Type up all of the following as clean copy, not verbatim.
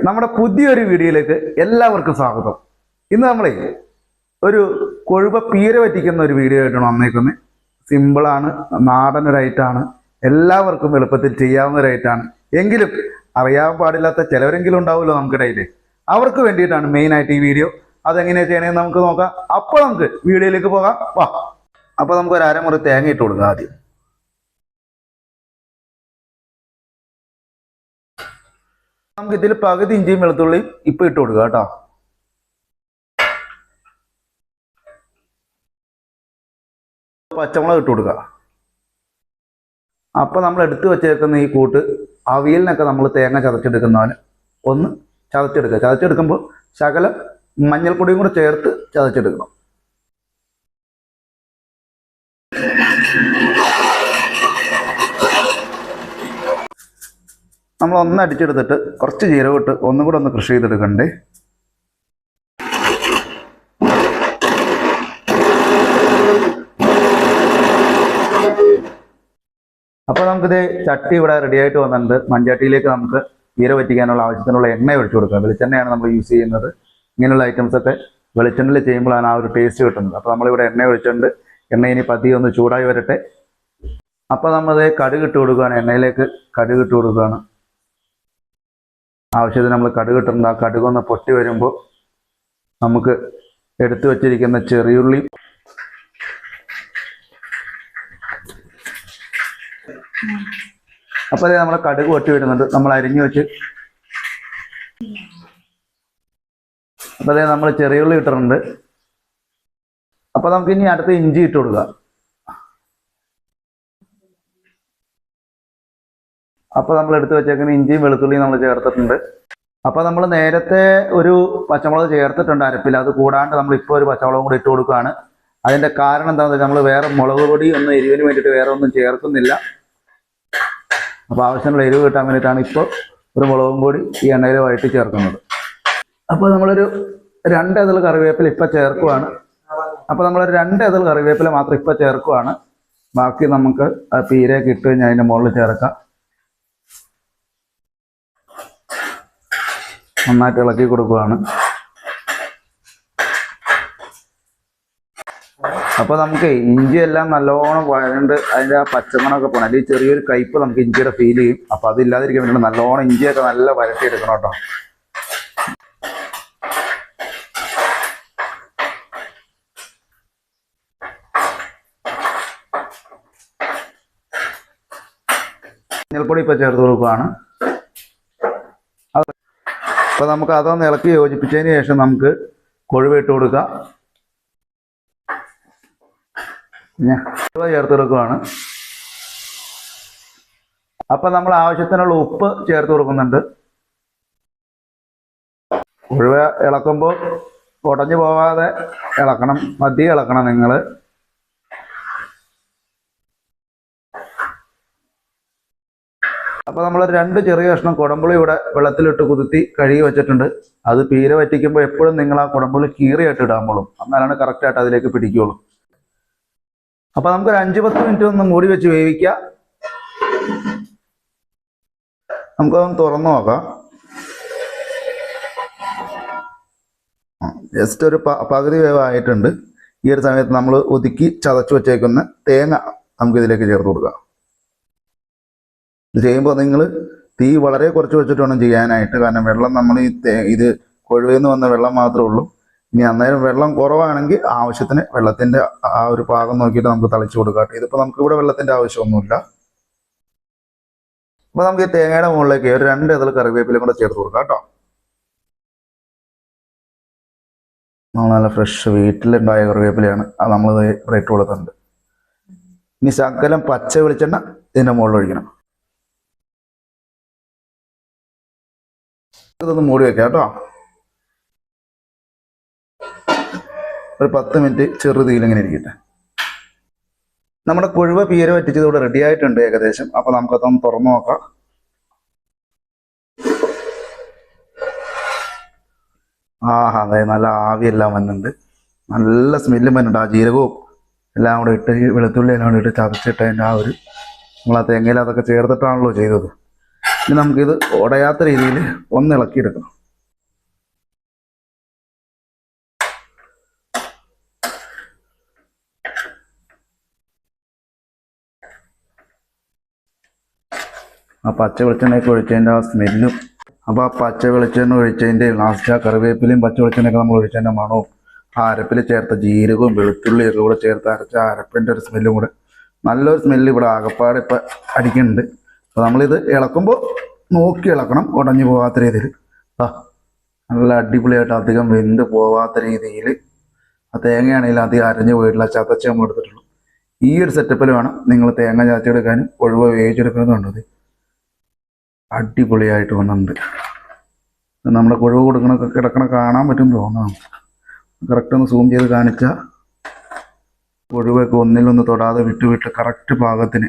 നമ്മുടെ പുതിയൊരു വീഡിയോയിലേക്ക് എല്ലാവർക്കും സ്വാഗതം. ഇന്ന് നമ്മളെ ഒരു കൊഴുവ പീര വറ്റിക്കുന്ന ഒരു വീഡിയോ ആയിട്ടാണ് വന്നേക്കുന്നത്. സിമ്പിളാണ്, നാടൻ ഒരു ഐറ്റാണ്, എല്ലാവർക്കും എളുപ്പത്തിൽ ചെയ്യാവുന്ന ഒരു ഐറ്റാണ്. എങ്കിലും അറിയാൻ പാടില്ലാത്ത ചിലവരെങ്കിലും ഉണ്ടാവുമല്ലോ നമുക്കിടയിൽ, അവർക്ക് വേണ്ടിയിട്ടാണ് മെയിനായിട്ട് ഈ വീഡിയോ. അതെങ്ങനെയാണ് ചെയ്യണമെന്ന് നമുക്ക് നോക്കാം. അപ്പോൾ നമുക്ക് വീഡിയോയിലേക്ക് പോകാം. വാ. അപ്പോൾ നമുക്ക് ഒരു അരമുറി തേങ്ങ ഇട്ട് കൊടുക്കാം. ആദ്യം നമുക്ക് ഇതിൽ പകുതി ഇഞ്ചിയും വെളുത്തുള്ളിയും ഇപ്പം ഇട്ട് കൊടുക്കുക കേട്ടോ. പച്ചമുളക് ഇട്ട് കൊടുക്കുക. അപ്പം നമ്മൾ എടുത്തു വെച്ചേക്കുന്ന ഈ കൂട്ട് അവിയലിനൊക്കെ നമ്മൾ തേങ്ങ ചതച്ചെടുക്കുന്നവന് ഒന്ന് ചതച്ചെടുക്കുക. ചതച്ചെടുക്കുമ്പോൾ ശകലം മഞ്ഞൾപ്പൊടിയും കൂടെ ചേർത്ത് ചതച്ചെടുക്കണം. നമ്മൾ ഒന്ന് അടിച്ചെടുത്തിട്ട് കുറച്ച് ജീരകം ഇട്ട് ഒന്നും കൂടെ ഒന്ന് കൃഷി ചെയ്തെടുക്കണ്ടേ. അപ്പോൾ നമുക്കിത് ചട്ടി ഇവിടെ റെഡി ആയിട്ട് വന്നിട്ടുണ്ട്. മൺചട്ടിയിലേക്ക് നമുക്ക് പീര വറ്റിക്കാനുള്ള ആവശ്യത്തിനുള്ള എണ്ണ ഒഴിച്ചു കൊടുക്കുക. വെളിച്ചെണ്ണയാണ് നമ്മൾ യൂസ് ചെയ്യുന്നത്. ഇങ്ങനെയുള്ള ഐറ്റംസൊക്കെ വെളിച്ചെണ്ണയിൽ ചെയ്യുമ്പോഴാണ് ആ ഒരു ടേസ്റ്റ് കിട്ടുന്നത്. അപ്പോൾ നമ്മളിവിടെ എണ്ണ ഒഴിച്ചിട്ടുണ്ട്. എണ്ണ ഇനി പതിയെ ഒന്ന് ചൂടായി വരട്ടെ. അപ്പോൾ നമ്മളത് കടുക് ഇട്ട് കൊടുക്കുകയാണ്. എണ്ണയിലേക്ക് കടുക് ഇട്ട് കൊടുക്കുകയാണ്. ആവശ്യത്തിന് നമ്മൾ കടുക് ഇട്ടിട്ടുണ്ട്. ആ കടുകൊന്ന് പൊട്ടി വരുമ്പോൾ നമുക്ക് എടുത്തു വച്ചിരിക്കുന്ന ചെറിയുള്ളി, അപ്പോൾ അത് നമ്മൾ കടുക് പൊട്ടി വരുന്നുണ്ട്. നമ്മൾ അരിഞ്ഞു വെച്ച്, അപ്പോൾ അതേ നമ്മൾ ചെറിയുള്ളി ഇട്ടിട്ടുണ്ട്. അപ്പോൾ നമുക്ക് ഇനി അടുത്ത് ഇഞ്ചി ഇട്ട് കൊടുക്കുക. അപ്പോൾ നമ്മൾ എടുത്ത് വെച്ചേക്കുന്ന ഇഞ്ചിയും വെളുത്തുള്ളിയും നമ്മൾ ചേർത്തിട്ടുണ്ട്. അപ്പോൾ നമ്മൾ നേരത്തെ ഒരു പച്ചമുളക് ചേർത്തിട്ടുണ്ട് അരപ്പിൽ. അത് കൂടാണ്ട് നമ്മൾ ഇപ്പോൾ ഒരു പച്ചമുളകും കൂടി ഇട്ട് കൊടുക്കുകയാണ്. അതിൻ്റെ കാരണം എന്താണെന്ന് വെച്ചാൽ നമ്മൾ വേറെ മുളക് പൊടി ഒന്നും എരിവിന് വേണ്ടിയിട്ട് വേറെ ഒന്നും ചേർക്കുന്നില്ല. അപ്പോൾ ആവശ്യമുള്ള എരിവ് കിട്ടാൻ വേണ്ടിയിട്ടാണ് ഇപ്പോൾ ഒരു മുളകും കൂടി ഈ എണ്ണയിൽ വഴറ്റി ചേർക്കുന്നത്. അപ്പോൾ നമ്മളൊരു 2 എതൾ കറിവേപ്പില ഇപ്പം ചേർക്കുവാണ്. അപ്പോൾ നമ്മളൊരു 2 എതൾ കറിവേപ്പില മാത്രം ഇപ്പം ചേർക്കുവാണ്. ബാക്കി നമുക്ക് ആ പീരയൊക്കെ ഇട്ട് കഴിഞ്ഞാൽ അതിൻ്റെ മുകളിൽ ചേർക്കാം. നന്നായിട്ട് ഇളക്കി കൊടുക്കുകയാണ്. അപ്പോൾ നമുക്ക് ഇഞ്ചിയെല്ലാം നല്ലോണം വഴണ്ട് അതിൻ്റെ ആ പച്ചമണമൊക്കെ പോകണം. അല്ലെങ്കിൽ ചെറിയൊരു കയ്പ്പ് നമുക്ക് ഇഞ്ചിയുടെ ഫീൽ ചെയ്യും. അപ്പോൾ അതില്ലാതിരിക്കാൻ വേണ്ടി നല്ലോണം ഇഞ്ചിയൊക്കെ നല്ല വരട്ടിയെടുക്കണം കേട്ടോ. മഞ്ഞൾപ്പൊടി ഇപ്പോൾ ചേർത്ത് കൊടുക്കുകയാണ്. അപ്പോൾ നമുക്ക് അതൊന്ന് ഇളക്കി യോജിപ്പിച്ചതിന് ശേഷം നമുക്ക് കൊഴുവ ഇട്ട് കൊടുക്കുക. ചേർത്ത് കൊടുക്കുകയാണ്. അപ്പം നമ്മൾ ആവശ്യത്തിനുള്ള ഉപ്പ് ചേർത്ത് കൊടുക്കുന്നുണ്ട്. കൊഴുവ ഇളക്കുമ്പോൾ ഉടഞ്ഞു പോവാതെ ഇളക്കണം, മതിയെ ഇളക്കണം നിങ്ങൾ. അപ്പോൾ നമ്മൾ 2 ചെറിയ കഷ്ണം കുടമ്പുളി ഇവിടെ വെള്ളത്തിലിട്ട് കുതിർത്തി കഴുകി വെച്ചിട്ടുണ്ട്. അത് പീര വറ്റിക്കുമ്പോൾ എപ്പോഴും നിങ്ങൾ ആ കുടമ്പുളി കീറിയായിട്ട് ഇടാമ്പോളും, എന്നാലാണ് കറക്റ്റായിട്ട് അതിലേക്ക് പിടിക്കുകയുള്ളൂ. അപ്പോൾ നമുക്കൊരു 5-10 മിനിറ്റ് ഒന്ന് മൂടി വെച്ച് വേവിക്കുക. നമുക്കതൊന്ന് തുറന്നു നോക്കാം. ജസ്റ്റ് ഒരു പകുതി വേവായിട്ടുണ്ട്. ഈ ഒരു സമയത്ത് നമ്മൾ ഒതുക്കി ചതച്ച് വെച്ചേക്കുന്ന തേങ്ങ നമുക്കിതിലേക്ക് ചേർത്ത് കൊടുക്കാം. ഇത് ചെയ്യുമ്പോൾ നിങ്ങൾ തീ വളരെ കുറച്ച് വെച്ചിട്ട് വേണം ചെയ്യാനായിട്ട്. കാരണം വെള്ളം നമ്മൾ ഇത് കൊഴുവയിൽ നിന്ന് വന്ന വെള്ളം മാത്രമേ ഉള്ളൂ. ഇനി അന്നേരം വെള്ളം കുറവാണെങ്കിൽ ആവശ്യത്തിന് വെള്ളത്തിൻ്റെ ആ ഒരു പാകം നോക്കിയിട്ട് നമുക്ക് തളിച്ചു കൊടുക്കാം. ഇതിപ്പോൾ നമുക്കിവിടെ വെള്ളത്തിൻ്റെ ആവശ്യമൊന്നുമില്ല. അപ്പോൾ നമുക്ക് ഈ തേങ്ങയുടെ മുകളിലേക്ക് ഒരു 2 എതൾ കറിവേപ്പിലയും കൂടെ ചേർത്ത് കൊടുക്കാം കേട്ടോ. നമ്മൾ നല്ല ഫ്രഷ് വീട്ടിലുണ്ടായ കറിവേപ്പിലയാണ്. അത് നമ്മൾ ഇട്ട് കൊടുത്തിട്ടുണ്ട്. ഇനി ശകലം പച്ച വെളിച്ചെണ്ണ ഇതിൻ്റെ മുകളിൽ ഒഴിക്കണം. ഇതൊന്ന് മൂടി വെക്കാം കേട്ടോ. ഒരു 10 മിനിറ്റ് ചെറുതീയിലിങ്ങനെ ഇരിക്കട്ടെ. നമ്മുടെ കൊഴുവ പീര വറ്റിച്ചത് ഇവിടെ റെഡി ആയിട്ടുണ്ട് ഏകദേശം. അപ്പോൾ നമുക്കതൊന്ന് തുറന്നു നോക്കാം. അതെ, നല്ല ആവിയെല്ലാം വന്നിട്ടുണ്ട്. നല്ല സ്മെല്ലും വന്നിട്ടുണ്ട്. ആ ജീരകവും എല്ലാം കൂടെ ഇട്ട് വെളുത്തുള്ളി എല്ലാം കൂടെ ഇട്ട് ചതച്ചിട്ട് അതിൻ്റെ ആ ഒരു നമ്മൾ ആ തേങ്ങയിൽ അതൊക്കെ ചേർത്തിട്ടാണല്ലോ ചെയ്തത്. ഇനി നമുക്കിത് ഉടയാത്ത രീതിയിൽ ഒന്ന് ഇളക്കിയെടുക്കണം. ആ പച്ച വെളിച്ചെണ്ണയൊക്കെ ഒഴിച്ചതിൻ്റെ ആ സ്മെല്ലും, അപ്പോൾ ആ പച്ച വെളിച്ചെണ്ണ ഒഴിച്ചതിൻ്റെ ലാസ്റ്റ് ആ കറിവേപ്പിലയും പച്ച വെളിച്ചെണ്ണയൊക്കെ നമ്മൾ ഒഴിച്ചതിൻ്റെ മണവും ആ അരപ്പിൽ ചേർത്ത ജീരകവും വെളുത്തുള്ളിയൊക്കെ കൂടെ ചേർത്ത് അരച്ച ആ അരപ്പിൻ്റെ ഒരു സ്മെല്ലും കൂടെ, നല്ലൊരു സ്മെല്ല് ഇവിടെ ആകപ്പാടെ ഇപ്പം അടിക്കുന്നുണ്ട്. അപ്പോൾ നമ്മളിത് ഇളക്കുമ്പോൾ നോക്കി ഇളക്കണം, ഉടഞ്ഞു പോകാത്ത രീതിയിൽ. നല്ല അടിപൊളിയായിട്ട് അധികം വെന്ത് പോകാത്ത രീതിയിൽ, ആ തേങ്ങയാണെങ്കിലും അധികം അരഞ്ഞു പോയിട്ടില്ല, ചതച്ച് നമ്മൾ എടുത്തിട്ടുള്ളൂ. ഈ ഒരു സെറ്റപ്പിൽ വേണം നിങ്ങൾ തേങ്ങ ചതച്ചെടുക്കാനും ഒഴിവ് വേവിച്ചെടുക്കുന്നതും ഉണ്ടത്. അടിപൊളിയായിട്ട് വന്നിട്ടുണ്ട്. നമ്മുടെ കുഴവ് കിടക്കണ കാണാൻ പറ്റും തോന്നാം. കറക്റ്റ് ഒന്ന് സൂം ചെയ്ത് കാണിച്ചാൽ കുഴവൊക്കെ ഒന്നിലൊന്ന് തൊടാതെ വിട്ട് കറക്റ്റ് പാകത്തിന്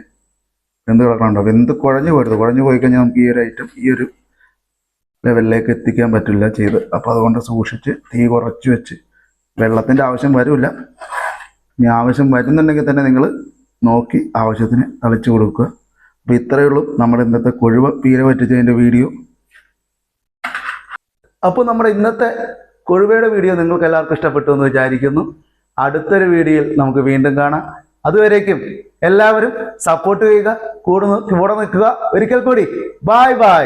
വെന്ത് കിടക്കണുണ്ടോ. വെന്ത് കുഴഞ്ഞു പോരുത്. കുഴഞ്ഞു പോയി കഴിഞ്ഞാൽ നമുക്ക് ഈ ഒരു ഐറ്റം ഈ ഒരു ലെവലിലേക്ക് എത്തിക്കാൻ പറ്റില്ല ചെയ്ത്. അപ്പോൾ അതുകൊണ്ട് സൂക്ഷിച്ച് തീ കുറച്ച് വെച്ച്, വെള്ളത്തിൻ്റെ ആവശ്യം വരില്ല. ഇനി ആവശ്യം വരുന്നുണ്ടെങ്കിൽ തന്നെ നിങ്ങൾ നോക്കി ആവശ്യത്തിന് തളിച്ചു കൊടുക്കുക. അപ്പോൾ ഇത്രയേ ഉള്ളൂ നമ്മുടെ ഇന്നത്തെ കൊഴുവ പീര പറ്റിച്ചതിൻ്റെ വീഡിയോ. അപ്പോൾ നമ്മുടെ ഇന്നത്തെ കൊഴുവയുടെ വീഡിയോ നിങ്ങൾക്ക് എല്ലാവർക്കും ഇഷ്ടപ്പെട്ടു എന്ന് വിചാരിക്കുന്നു. അടുത്തൊരു വീഡിയോയിൽ നമുക്ക് വീണ്ടും കാണാം. അതുവരേക്കും എല്ലാവരും സപ്പോർട്ട് ചെയ്യുക, കൂടെ നിൽക്കുക. ഒരിക്കൽ കൂടി ബൈ ബൈ.